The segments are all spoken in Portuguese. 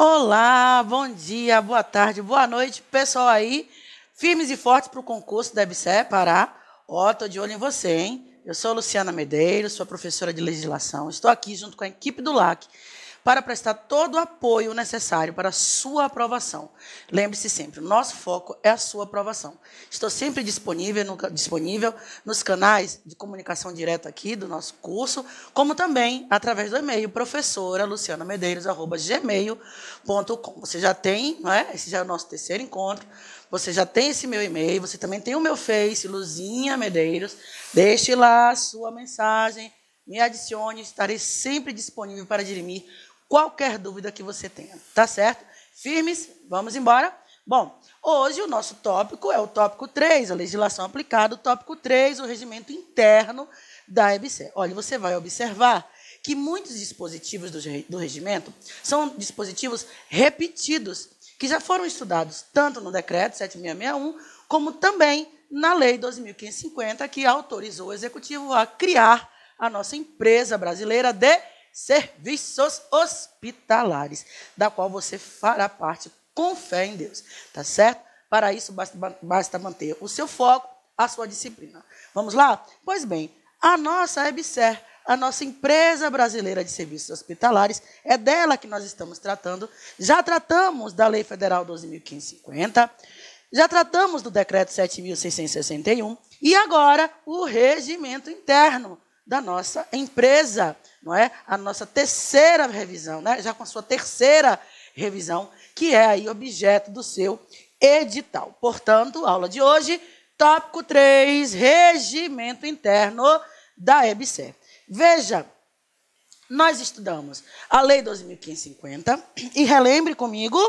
Olá, bom dia, boa tarde, boa noite, pessoal aí, firmes e fortes para o concurso da EBSER Pará. Ó, estou de olho em você, hein? Eu sou Luciana Medeiros, sou professora de legislação, estou aqui junto com a equipe do LAC para prestar todo o apoio necessário para a sua aprovação. Lembre-se sempre, o nosso foco é a sua aprovação. Estou sempre disponível nos canais de comunicação direta aqui do nosso curso, como também através do e-mail professora.lucianamedeiros@gmail.com. Você já tem, não é? Esse já é o nosso terceiro encontro. Você já tem esse meu e-mail, você também tem o meu Face, Luzinha Medeiros. Deixe lá a sua mensagem, me adicione, estarei sempre disponível para dirimir qualquer dúvida que você tenha. Tá certo? Firmes? Vamos embora? Bom, hoje o nosso tópico é o tópico 3, a legislação aplicada, o tópico 3, o regimento interno da EBSER. Olha, você vai observar que muitos dispositivos do regimento são dispositivos repetidos, que já foram estudados tanto no decreto 7661, como também na lei 12.550, que autorizou o executivo a criar a nossa empresa brasileira de serviços hospitalares, da qual você fará parte com fé em Deus, tá certo? Para isso, basta manter o seu foco, a sua disciplina. Vamos lá? Pois bem, a nossa EBSER, a nossa empresa brasileira de serviços hospitalares, é dela que nós estamos tratando. Já tratamos da Lei Federal 12.550, já tratamos do Decreto 7.661 e agora o regimento interno da nossa empresa, não é? A nossa terceira revisão, né? Já com a sua terceira revisão, que é aí objeto do seu edital. Portanto, aula de hoje, tópico 3, regimento interno da EBSER. Veja, nós estudamos a Lei 12.550 e relembre comigo,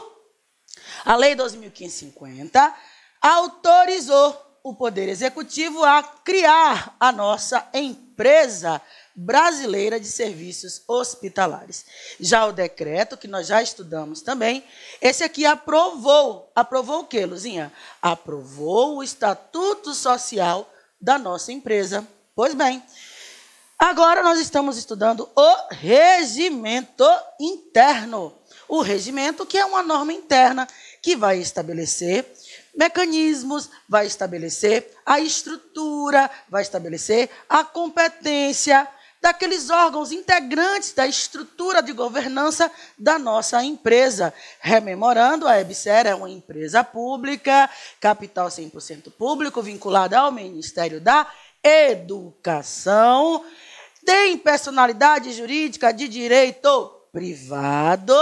a Lei 12.550 autorizou o Poder Executivo a criar a nossa empresa brasileira de serviços hospitalares. Já o decreto, que nós já estudamos também, esse aqui aprovou o quê, Luzinha? Aprovou o Estatuto Social da nossa empresa. Pois bem, agora nós estamos estudando o regimento interno. O regimento, que é uma norma interna que vai estabelecer mecanismos, vai estabelecer a estrutura, vai estabelecer a competência daqueles órgãos integrantes da estrutura de governança da nossa empresa. Rememorando, a EBSER é uma empresa pública, capital 100% público, vinculada ao Ministério da Educação, tem personalidade jurídica de direito privado,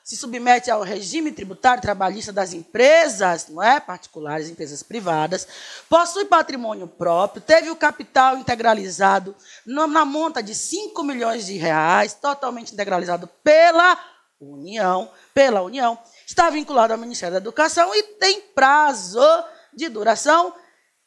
se submete ao regime tributário trabalhista das empresas, não é? Particulares, empresas privadas, possui patrimônio próprio, teve o capital integralizado na monta de 5 milhões de reais, totalmente integralizado pela União, está vinculado ao Ministério da Educação e tem prazo de duração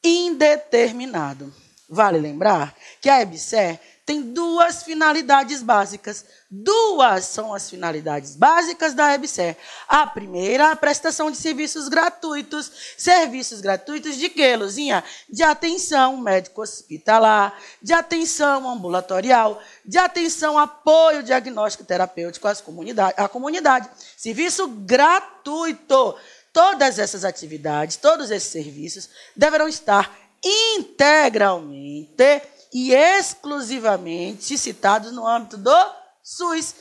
indeterminado. Vale lembrar que a EBSER tem duas finalidades básicas. Duas são as finalidades básicas da EBSER. A primeira, a prestação de serviços gratuitos. Serviços gratuitos de quê, Luzinha? De atenção médico-hospitalar, de atenção ambulatorial, de atenção apoio diagnóstico terapêutico à comunidade. Serviço gratuito. Todas essas atividades, todos esses serviços deverão estar integralmente e exclusivamente citados no âmbito do SUS,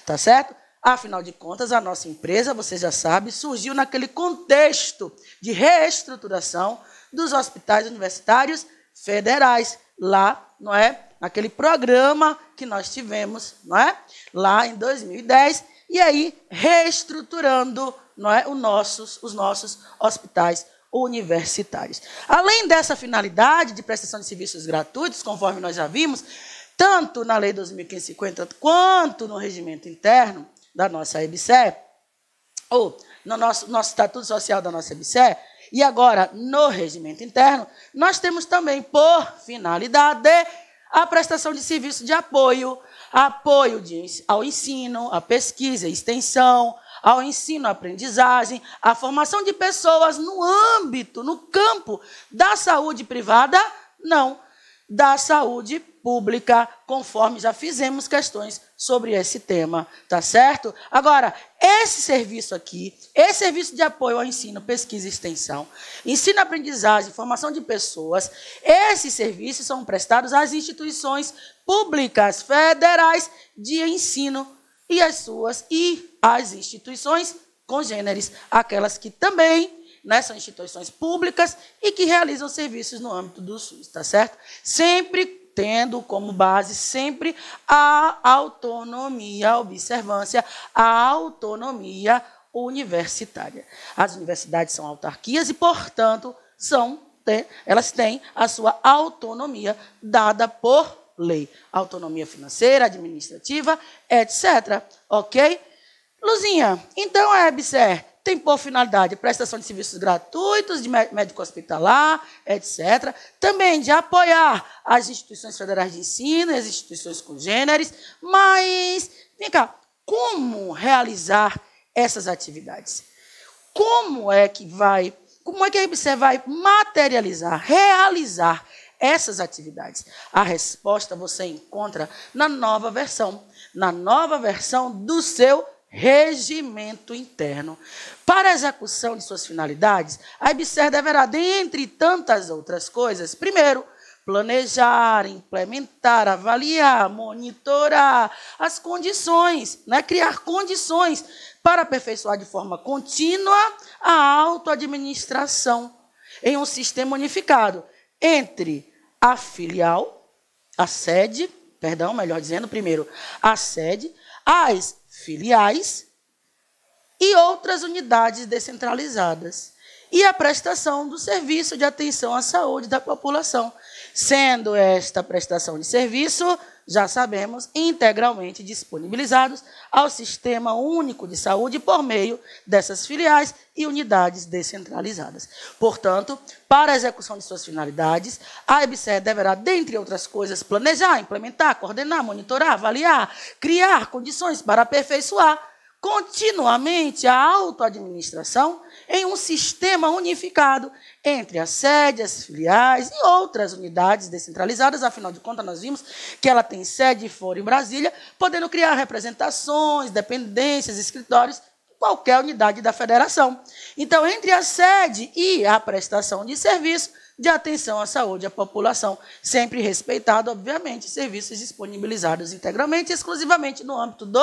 tá certo? Afinal de contas, a nossa empresa, você já sabe, surgiu naquele contexto de reestruturação dos hospitais universitários federais, lá, não é? Naquele programa que nós tivemos, não é? Lá em 2010, e aí reestruturando, não é? os nossos hospitais universitários. Além dessa finalidade de prestação de serviços gratuitos, conforme nós já vimos, tanto na Lei 12.550 quanto no regimento interno da nossa EBSER, ou no nosso Estatuto Social da nossa EBSER, e agora no regimento interno, nós temos também por finalidade a prestação de serviço de apoio ao ensino, à pesquisa e extensão, ao ensino, à aprendizagem, à formação de pessoas no campo da saúde privada, não, da saúde pública, conforme já fizemos questões sobre esse tema, tá certo? Agora, esse serviço aqui, esse serviço de apoio ao ensino, pesquisa e extensão, ensino-aprendizagem, formação de pessoas, esses serviços são prestados às instituições públicas federais de ensino e as instituições congêneres, aquelas que também, né, são instituições públicas e que realizam serviços no âmbito do SUS, tá certo? Sempre tendo como base sempre a autonomia, a observância, a autonomia universitária. As universidades são autarquias e, portanto, elas têm a sua autonomia dada por lei. Autonomia financeira, administrativa, etc. Ok? Luzinha, então a EBSER tem por finalidade a prestação de serviços gratuitos, de médico hospitalar, etc. Também de apoiar as instituições federais de ensino e as instituições congêneres. Mas, vem cá, como realizar essas atividades? Como é que a EBSER vai materializar, realizar essas atividades? A resposta você encontra na nova versão do seu regimento interno. Para a execução de suas finalidades, a EBSER deverá, dentre tantas outras coisas, primeiro, planejar, implementar, avaliar, monitorar as condições, né? Criar condições para aperfeiçoar de forma contínua a autoadministração em um sistema unificado entre a sede, as filiais e outras unidades descentralizadas, e a prestação do serviço de atenção à saúde da população, sendo esta prestação de serviço, já sabemos, integralmente disponibilizados ao Sistema Único de Saúde por meio dessas filiais e unidades descentralizadas. Portanto, para a execução de suas finalidades, a EBSER deverá, dentre outras coisas, planejar, implementar, coordenar, monitorar, avaliar, criar condições para aperfeiçoar continuamente a autoadministração em um sistema unificado entre a sede, as filiais e outras unidades descentralizadas. Afinal de contas, nós vimos que ela tem sede, foro em Brasília, podendo criar representações, dependências, escritórios em qualquer unidade da federação. Então, entre a sede e a prestação de serviço de atenção à saúde à população, sempre respeitado, obviamente, serviços disponibilizados integralmente e exclusivamente no âmbito do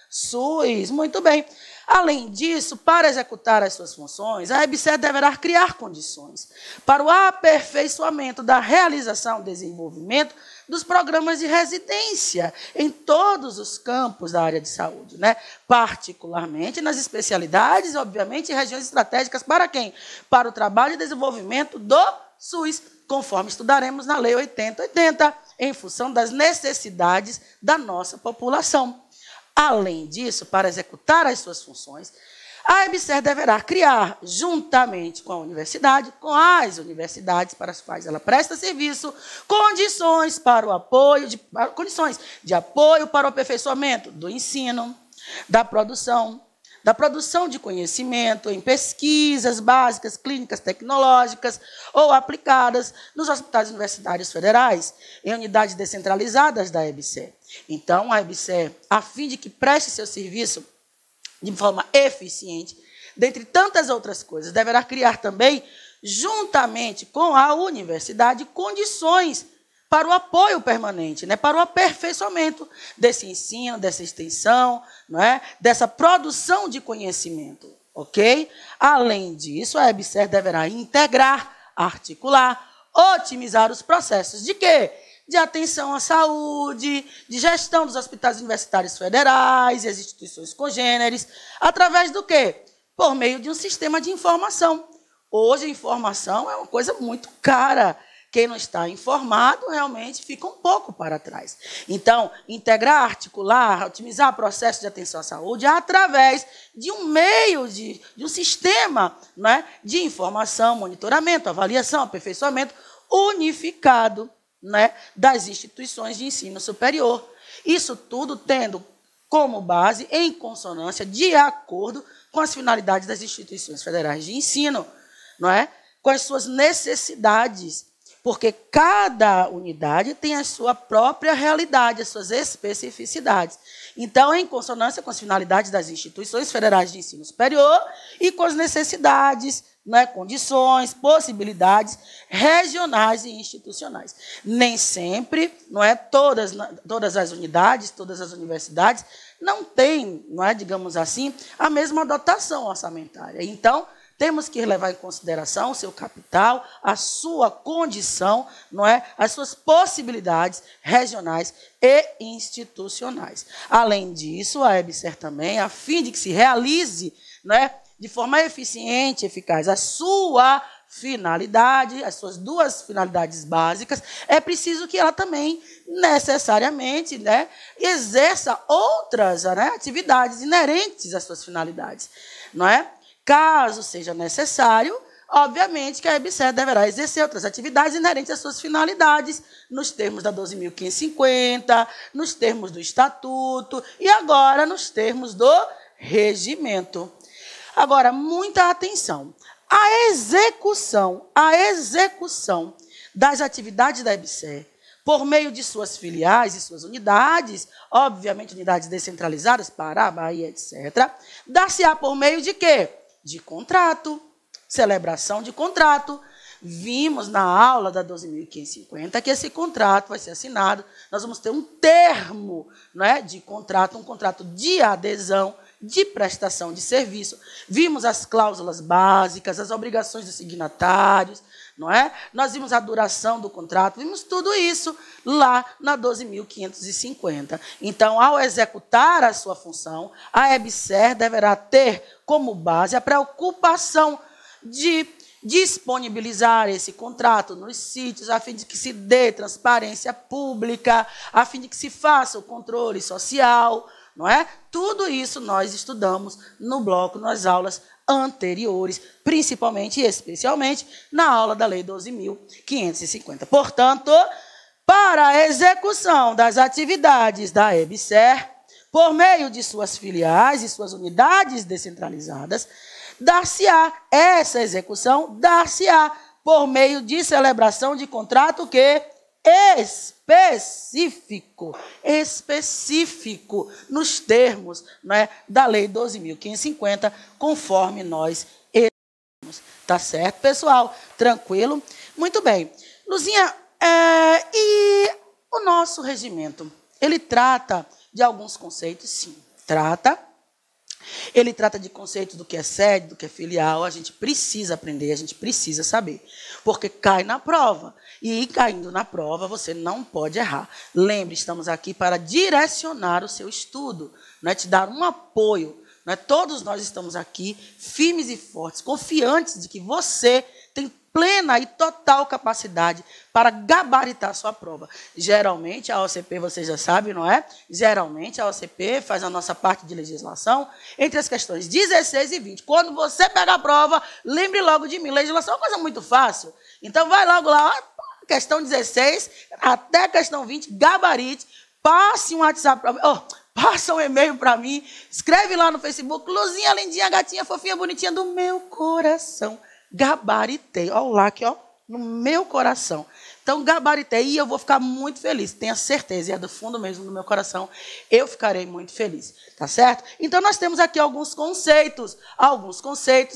SUS. Muito bem. Além disso, para executar as suas funções, a EBSER deverá criar condições para o aperfeiçoamento da realização e desenvolvimento dos programas de residência em todos os campos da área de saúde, né? Particularmente nas especialidades, obviamente, e regiões estratégicas para quem? Para o trabalho e desenvolvimento do SUS, conforme estudaremos na Lei 8080, em função das necessidades da nossa população. Além disso, para executar as suas funções, a EBSER deverá criar, juntamente com as universidades para as quais ela presta serviço, condições de apoio para o aperfeiçoamento do ensino, da produção de conhecimento em pesquisas básicas, clínicas, tecnológicas ou aplicadas nos hospitais universitários federais, em unidades descentralizadas da EBSER. Então, a EBSER, a fim de que preste seu serviço de forma eficiente, dentre tantas outras coisas, deverá criar também, juntamente com a universidade, condições para o apoio permanente, né, para o aperfeiçoamento desse ensino, dessa extensão, não é, dessa produção de conhecimento. Ok? Além disso, a EBSER deverá integrar, articular, otimizar os processos de quê? De atenção à saúde, de gestão dos hospitais universitários federais e as instituições congêneres, através do quê? Por meio de um sistema de informação. Hoje, a informação é uma coisa muito cara. Quem não está informado realmente fica um pouco para trás. Então, integrar, articular, otimizar o processo de atenção à saúde através de um meio, de um sistema, né, de informação, monitoramento, avaliação, aperfeiçoamento unificado, né, das instituições de ensino superior. Isso tudo tendo como base, em consonância, de acordo com as finalidades das instituições federais de ensino, não é? Com as suas necessidades, porque cada unidade tem a sua própria realidade, as suas especificidades. Então, em consonância com as finalidades das instituições federais de ensino superior e com as necessidades, né, condições, possibilidades regionais e institucionais. Nem sempre, não é, todas as unidades, todas as universidades não têm, não é, digamos assim, a mesma dotação orçamentária. Então, temos que levar em consideração o seu capital, a sua condição, não é, as suas possibilidades regionais e institucionais. Além disso, a EBSER também, a fim de que se realize, não é, de forma eficiente e eficaz a sua finalidade, as suas duas finalidades básicas, é preciso que ela também, necessariamente, né, exerça outras, né, atividades inerentes às suas finalidades. Não é? Caso seja necessário, obviamente que a EBSER deverá exercer outras atividades inerentes às suas finalidades, nos termos da 12.550, nos termos do Estatuto e agora nos termos do Regimento. Agora, muita atenção. A execução das atividades da EBSER, por meio de suas filiais e suas unidades, obviamente unidades descentralizadas, Pará, Bahia, etc., dar-se-á por meio de quê? De contrato, celebração de contrato. Vimos na aula da 12.550 que esse contrato vai ser assinado, nós vamos ter um termo, não é, de contrato, um contrato de adesão, de prestação de serviço. Vimos as cláusulas básicas, as obrigações dos signatários, não é? Nós vimos a duração do contrato, vimos tudo isso lá na 12.550. Então, ao executar a sua função, a EBSER deverá ter como base a preocupação de disponibilizar esse contrato nos sítios, a fim de que se dê transparência pública, a fim de que se faça o controle social, não é? Tudo isso nós estudamos no bloco, nas aulas anteriores, principalmente e especialmente na aula da Lei 12.550. Portanto, para a execução das atividades da EBSER, por meio de suas filiais e suas unidades descentralizadas, dar-se-á essa execução, dar-se-á por meio de celebração de contrato que específico nos termos, né, da Lei 12.550, conforme nós estudamos. Tá certo, pessoal? Tranquilo? Muito bem. Luzinha, e o nosso regimento, ele trata de alguns conceitos, sim. Trata. Ele trata de conceitos do que é sede, do que é filial. A gente precisa aprender, a gente precisa saber. Porque cai na prova. E caindo na prova, você não pode errar. Lembre, estamos aqui para direcionar o seu estudo, né? Te dar um apoio. Né? Todos nós estamos aqui, firmes e fortes, confiantes de que você tem plena e total capacidade para gabaritar a sua prova. Geralmente, a OCP, você já sabe, não é? Geralmente, a OCP faz a nossa parte de legislação entre as questões 16 e 20. Quando você pega a prova, lembre logo de mim. Legislação é uma coisa muito fácil. Então, vai logo lá, questão 16 até a questão 20, gabarite, passe um WhatsApp para mim, passa um e-mail para mim, escreve lá no Facebook, Luzinha, lindinha, gatinha, fofinha, bonitinha do meu coração. Gabaritei, olha lá aqui, ó, no meu coração. Então, gabaritei e eu vou ficar muito feliz, tenha certeza, e é do fundo mesmo do meu coração, eu ficarei muito feliz, tá certo? Então, nós temos aqui alguns conceitos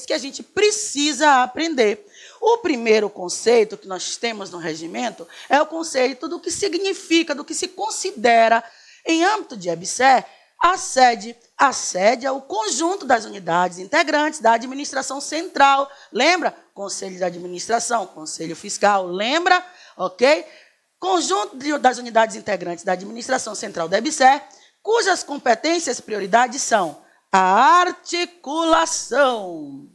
que a gente precisa aprender. O primeiro conceito que nós temos no regimento é o conceito do que significa, do que se considera, em âmbito de EBSER, a sede. A sede é o conjunto das unidades integrantes da administração central. Lembra? Conselho de administração, conselho fiscal, lembra? Ok? Conjunto das unidades integrantes da administração central da EBSER, cujas competências e prioridades são a articulação,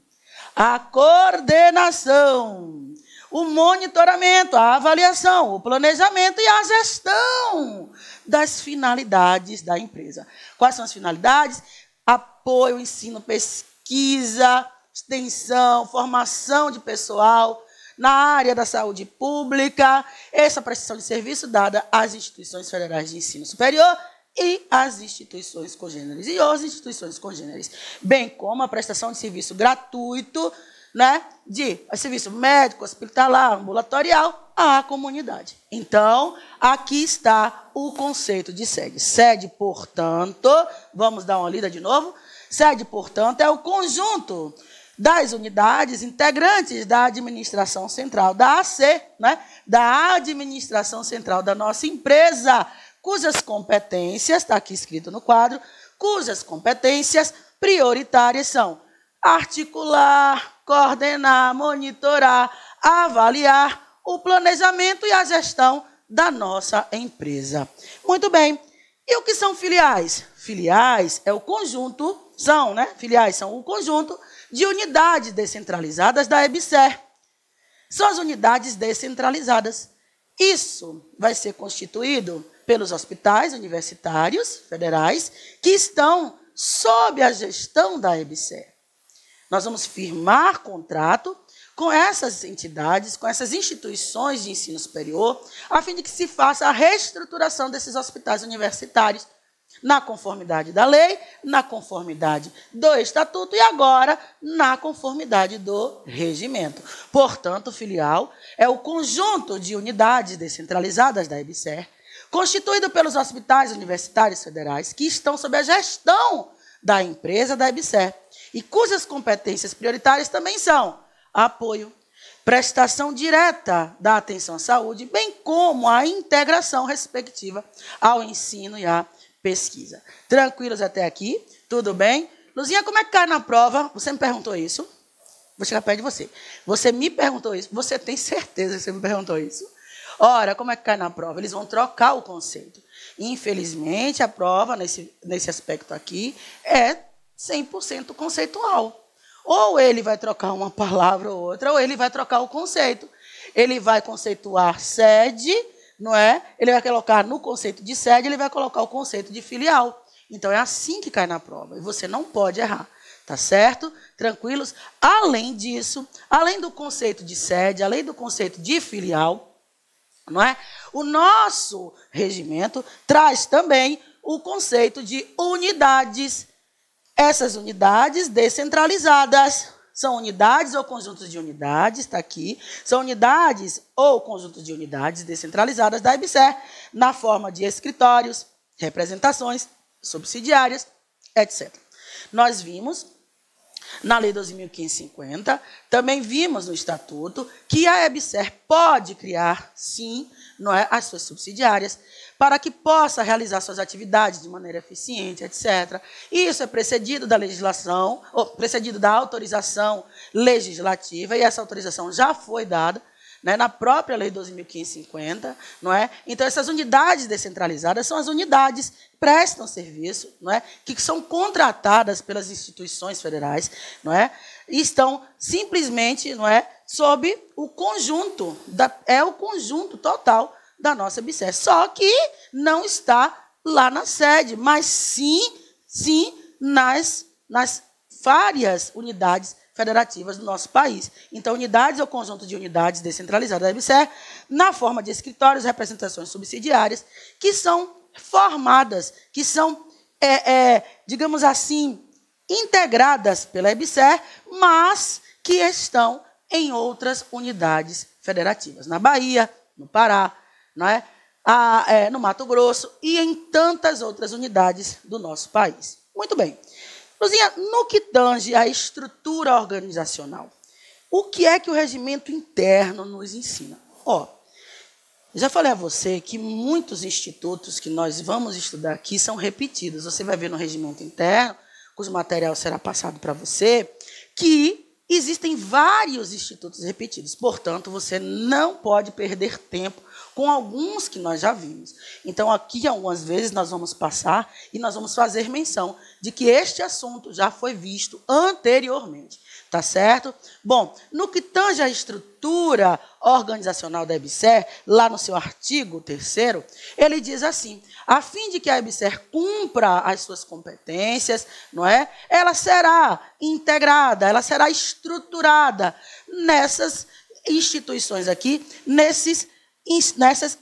a coordenação, o monitoramento, a avaliação, o planejamento e a gestão das finalidades da empresa. Quais são as finalidades? Apoio, ensino, pesquisa, extensão, formação de pessoal na área da saúde pública, essa prestação de serviço dada às instituições federais de ensino superior e às instituições congêneres, bem como a prestação de serviço gratuito né, de serviço médico, hospitalar, ambulatorial, à comunidade. Então, aqui está o conceito de sede. Sede, portanto, vamos dar uma lida de novo? Sede, portanto, é o conjunto das unidades integrantes da administração central, da AC, né, da administração central da nossa empresa, cujas competências, está aqui escrito no quadro, cujas competências prioritárias são articular, coordenar, monitorar, avaliar o planejamento e a gestão da nossa empresa. Muito bem. E o que são filiais? Filiais é o conjunto, filiais são o conjunto de unidades descentralizadas da EBSER. São as unidades descentralizadas. Isso vai ser constituído pelos hospitais universitários federais que estão sob a gestão da EBSER. Nós vamos firmar contrato com essas entidades, com essas instituições de ensino superior, a fim de que se faça a reestruturação desses hospitais universitários na conformidade da lei, na conformidade do estatuto e agora na conformidade do regimento. Portanto, filial é o conjunto de unidades descentralizadas da EBSER, constituído pelos hospitais universitários federais que estão sob a gestão da empresa da EBSER e cujas competências prioritárias também são apoio, prestação direta da atenção à saúde, bem como a integração respectiva ao ensino e à pesquisa. Tranquilos até aqui? Tudo bem? Luzinha, como é que cai na prova? Você me perguntou isso? Vou chegar perto de você. Você me perguntou isso? Você tem certeza que você me perguntou isso? Ora, como é que cai na prova? Eles vão trocar o conceito. Infelizmente, a prova, nesse aspecto aqui, é 100% conceitual. Ou ele vai trocar uma palavra ou outra, ou ele vai trocar o conceito. Ele vai conceituar sede, não é? Ele vai colocar no conceito de sede, ele vai colocar o conceito de filial. Então, é assim que cai na prova. E você não pode errar. Tá certo? Tranquilos? Além disso, além do conceito de sede, além do conceito de filial, não é? O nosso regimento traz também o conceito de unidades. Essas unidades descentralizadas são unidades ou conjuntos de unidades, está aqui, são unidades ou conjuntos de unidades descentralizadas da EBSER, na forma de escritórios, representações, subsidiárias, etc. Nós vimos na Lei 12.550, também vimos no Estatuto que a EBSER pode criar, sim, não é, as suas subsidiárias, para que possa realizar suas atividades de maneira eficiente, etc. Isso é precedido da legislação, ou precedido da autorização legislativa, e essa autorização já foi dada, né, na própria Lei 12.550, não é? Então, essas unidades descentralizadas são as unidades que prestam serviço, não é? Que são contratadas pelas instituições federais, não é? E estão simplesmente, não é, sob o conjunto, é o conjunto total da nossa EBSER. Só que não está lá na sede, mas sim nas várias unidades federativas do nosso país. Então, unidades ou conjunto de unidades descentralizadas da EBSER, na forma de escritórios, representações subsidiárias, que são formadas, que são, digamos assim, integradas pela EBSER, mas que estão em outras unidades federativas, na Bahia, no Pará, não é? No Mato Grosso e em tantas outras unidades do nosso país. Muito bem. Luzinha, no que tange à estrutura organizacional, o que é que o regimento interno nos ensina? Já falei a você que muitos institutos que nós vamos estudar aqui são repetidos. Você vai ver no regimento interno, cujo material será passado para você, que existem vários institutos repetidos. Portanto, você não pode perder tempo com alguns que nós já vimos. Então, aqui, algumas vezes, nós vamos passar e nós vamos fazer menção de que este assunto já foi visto anteriormente. Tá certo? Bom, no que tange à estrutura organizacional da EBSER, lá no seu artigo 3º, ele diz assim: a fim de que a EBSER cumpra as suas competências, não é? Ela será integrada, ela será estruturada nessas instituições aqui, nessas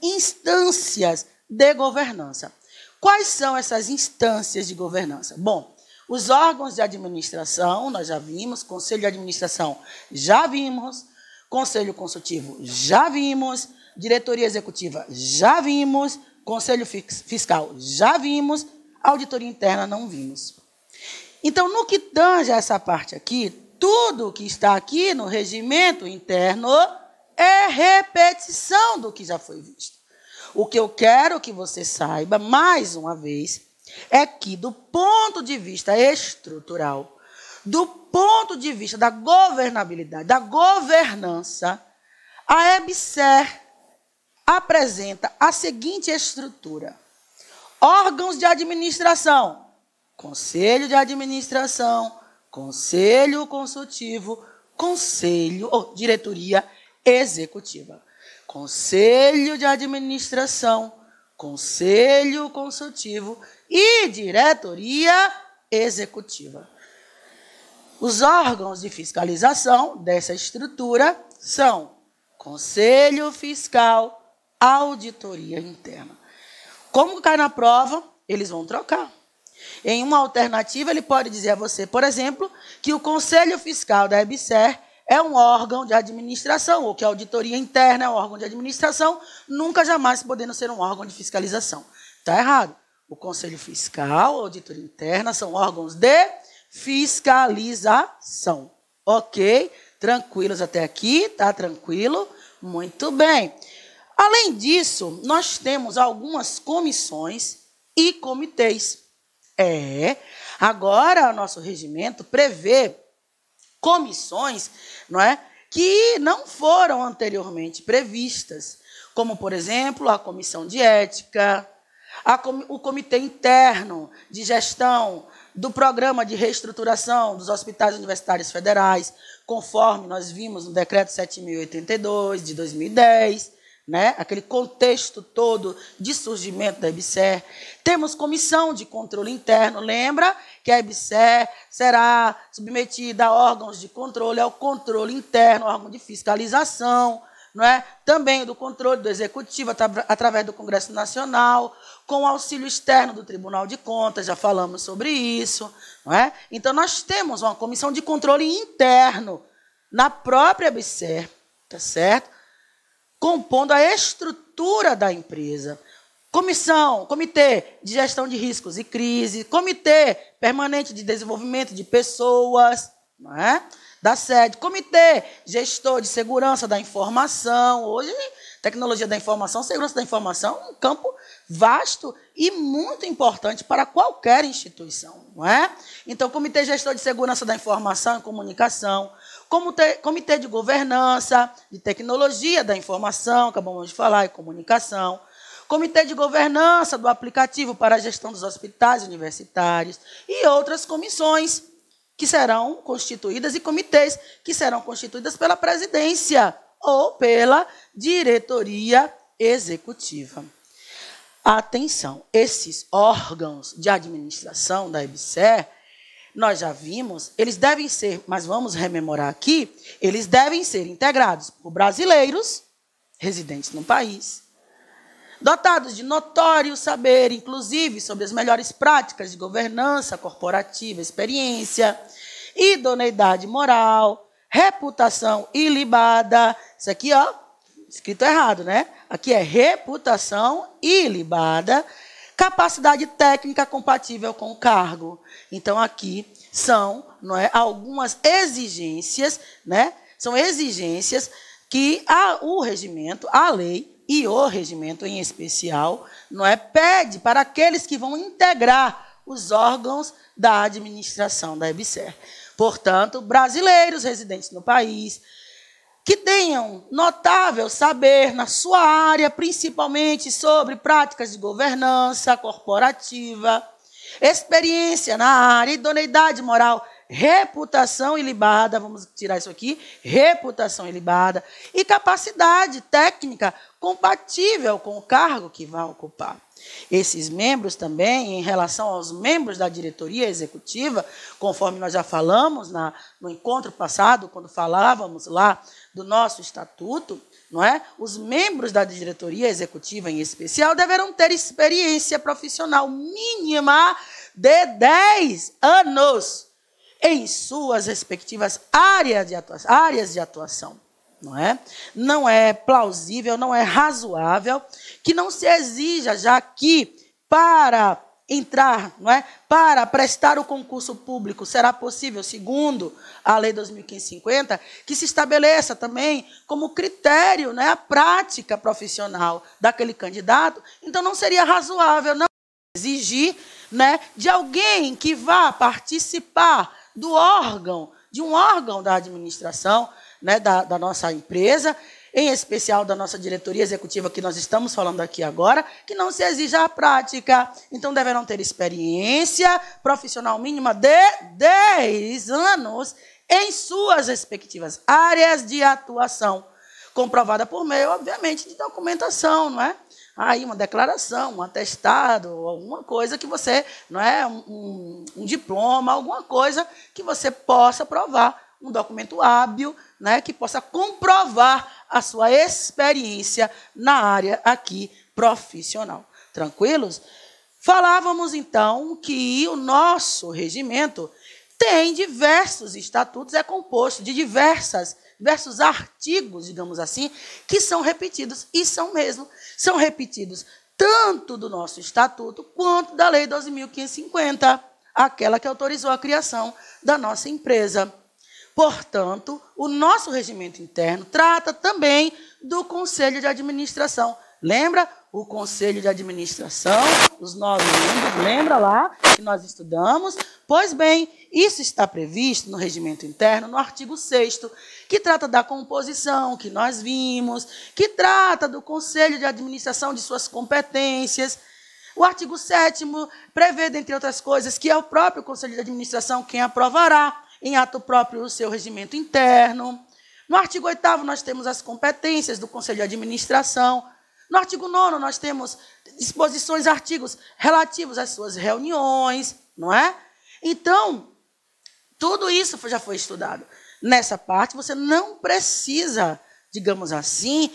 instâncias de governança. Quais são essas instâncias de governança? Bom, Os órgãos de administração, nós já vimos, conselho de administração, já vimos, conselho consultivo, já vimos, diretoria executiva, já vimos, conselho fiscal, já vimos, auditoria interna, não vimos. Então, no que tange a essa parte aqui, tudo que está aqui no regimento interno é repetição do que já foi visto. O que eu quero que você saiba, mais uma vez, é que, do ponto de vista estrutural, do ponto de vista da governabilidade, da governança, a EBSER apresenta a seguinte estrutura. Órgãos de administração, conselho de administração, conselho consultivo, diretoria executiva. Conselho de administração, conselho consultivo e diretoria executiva. Os órgãos de fiscalização dessa estrutura são conselho fiscal, auditoria interna. Como cai na prova, eles vão trocar. Em uma alternativa, ele pode dizer a você, por exemplo, que o conselho fiscal da EBSER é um órgão de administração, ou que a auditoria interna é um órgão de administração, nunca jamais podendo ser um órgão de fiscalização. Está errado. O conselho fiscal, a auditoria interna, são órgãos de fiscalização. Ok? Tranquilos até aqui? Tá tranquilo? Muito bem. Além disso, nós temos algumas comissões e comitês. Agora o nosso regimento prevê comissões, não é, que não foram anteriormente previstas, como, por exemplo, a comissão de ética, o comitê interno de gestão do programa de reestruturação dos hospitais universitários federais, conforme nós vimos no decreto 7.082 de 2010, né? Aquele contexto todo de surgimento da EBSER. Temos comissão de controle interno. Lembra que a EBSER será submetida a órgãos de controle, ao controle interno, órgão de fiscalização, não é? Também do controle do Executivo, através do Congresso Nacional, com auxílio externo do Tribunal de Contas, já falamos sobre isso. Não é? Então, nós temos uma comissão de controle interno na própria EBSER, tá certo? Compondo a estrutura da empresa. Comitê de gestão de riscos e crise, comitê permanente de desenvolvimento de pessoas, não é? Da sede, comitê gestor de segurança da informação. Hoje, tecnologia da informação, segurança da informação, um campo vasto e muito importante para qualquer instituição, não é? Então, comitê gestor de segurança da informação e comunicação, comitê de governança, de tecnologia da informação, acabamos de falar, e comunicação, comitê de governança do aplicativo para a gestão dos hospitais universitários e outras comissões que serão constituídas e comitês que serão constituídas pela presidência ou pela diretoria executiva. Atenção, esses órgãos de administração da EBSER, nós já vimos, eles devem ser, mas vamos rememorar aqui, eles devem ser integrados por brasileiros residentes no país, dotados de notório saber, inclusive, sobre as melhores práticas de governança corporativa, experiência, idoneidade moral, reputação ilibada. Isso aqui, ó, escrito errado, né? Aqui é reputação ilibada, capacidade técnica compatível com o cargo. Então, aqui são, não é, algumas exigências, né? São exigências que o regimento, a lei, e o regimento em especial, não é, pede para aqueles que vão integrar os órgãos da administração da EBSER. Portanto, brasileiros residentes no país, que tenham notável saber na sua área, principalmente sobre práticas de governança corporativa, experiência na área, idoneidade moral, reputação ilibada, vamos tirar isso aqui, reputação ilibada, e capacidade técnica compatível com o cargo que vai ocupar. Esses membros também, em relação aos membros da diretoria executiva, conforme nós já falamos no encontro passado, quando falávamos lá do nosso estatuto, não é? Os membros da diretoria executiva, em especial, deverão ter experiência profissional mínima de 10 anos em suas respectivas áreas de atuação. Não é? Não é plausível, não é razoável que não se exija já que para entrar, não é? Para prestar o concurso público, será possível, segundo a Lei 2550, que se estabeleça também como critério, né, a prática profissional daquele candidato. Então, não seria razoável não exigir, né, de alguém que vá participar do órgão, de um órgão da administração, né, da nossa empresa, em especial da nossa diretoria executiva, que nós estamos falando aqui agora, que não se exija a prática. Então, deverão ter experiência profissional mínima de 10 anos em suas respectivas áreas de atuação, comprovada por meio, obviamente, de documentação, não é? Aí uma declaração, um atestado, alguma coisa que você, não é, um diploma, alguma coisa que você possa provar, um documento hábil, né, que possa comprovar a sua experiência na área aqui profissional. Tranquilos? Falávamos, então, que o nosso regimento tem diversos estatutos, é composto de diversos artigos, digamos assim, que são repetidos, e são mesmo, são repetidos tanto do nosso estatuto quanto da Lei 12.550, aquela que autorizou a criação da nossa empresa. Portanto, o nosso regimento interno trata também do Conselho de Administração. Lembra o Conselho de Administração, os 9 membros, lembra lá que nós estudamos? Pois bem, isso está previsto no regimento interno, no artigo 6º, que trata da composição, que nós vimos, que trata do Conselho de Administração, de suas competências. O artigo 7º prevê, dentre outras coisas, que é o próprio Conselho de Administração quem aprovará em ato próprio o seu regimento interno. No artigo 8º, nós temos as competências do Conselho de Administração. No artigo 9º, nós temos disposições, artigos relativos às suas reuniões, não é? Então, tudo isso já foi estudado. Nessa parte, você não precisa, digamos assim,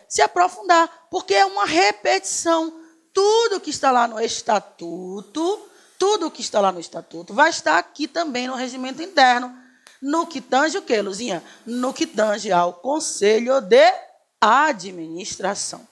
se aprofundar, porque é uma repetição. Tudo que está lá no estatuto, tudo que está lá no estatuto vai estar aqui também no regimento interno. No que tange o quê, Luzinha? No que tange ao Conselho de Administração.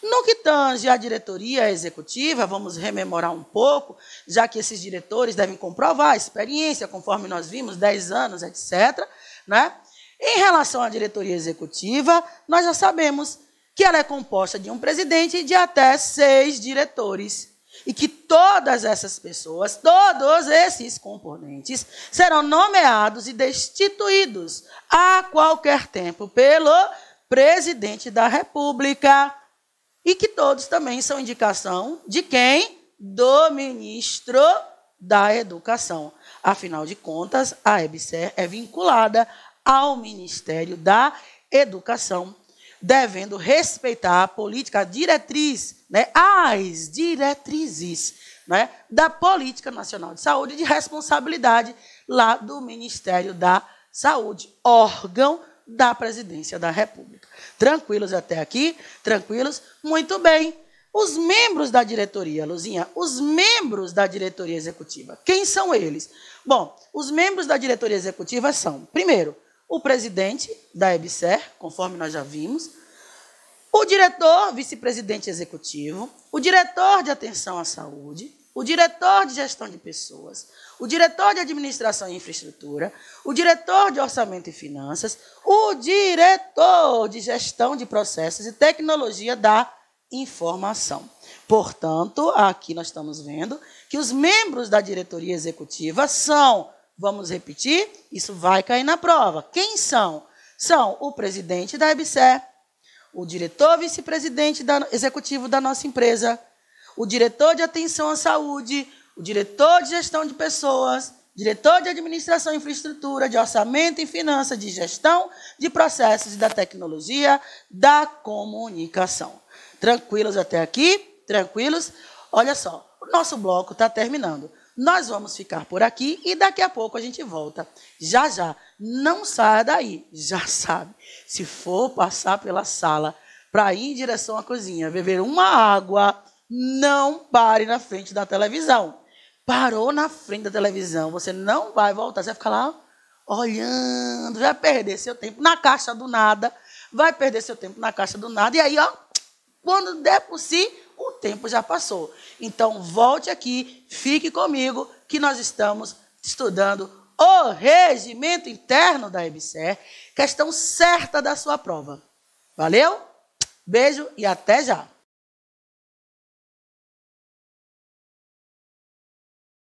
No que tange à diretoria executiva, vamos rememorar um pouco, já que esses diretores devem comprovar a experiência, conforme nós vimos, 10 anos, etc. Né? Em relação à diretoria executiva, nós já sabemos que ela é composta de um presidente e de até 6 diretores. E que todas essas pessoas, todos esses componentes, serão nomeados e destituídos a qualquer tempo pelo presidente da República. E que todos também são indicação de quem? Do ministro da Educação. Afinal de contas, a EBSER é vinculada ao Ministério da Educação, devendo respeitar a política, a diretriz, né, as diretrizes, né, da Política Nacional de Saúde, de responsabilidade lá do Ministério da Saúde, órgão da Presidência da República. Tranquilos até aqui? Tranquilos? Muito bem. Os membros da diretoria, Luzinha, os membros da diretoria executiva, quem são eles? Bom, os membros da diretoria executiva são, primeiro, o presidente da EBSER, conforme nós já vimos, o diretor, vice-presidente executivo, o diretor de atenção à saúde, o diretor de gestão de pessoas, o diretor de administração e infraestrutura, o diretor de orçamento e finanças, o diretor de gestão de processos e tecnologia da informação. Portanto, aqui nós estamos vendo que os membros da diretoria executiva são, vamos repetir, isso vai cair na prova. Quem são? São o presidente da EBSER, o diretor vice-presidente executivo da nossa empresa, o diretor de atenção à saúde, o diretor de gestão de pessoas, diretor de administração e infraestrutura, de orçamento e finanças, de gestão de processos e da tecnologia da comunicação. Tranquilos até aqui? Tranquilos? Olha só, o nosso bloco está terminando. Nós vamos ficar por aqui e daqui a pouco a gente volta. Já, já. Não saia daí. Já sabe. Se for passar pela sala para ir em direção à cozinha, beber uma água, não pare na frente da televisão. Parou na frente da televisão, você não vai voltar, você vai ficar lá olhando, vai perder seu tempo na caixa do nada, e aí, ó, quando der por si, o tempo já passou. Então, volte aqui, fique comigo, que nós estamos estudando o regimento interno da EBSER, questão certa da sua prova. Valeu? Beijo e até já!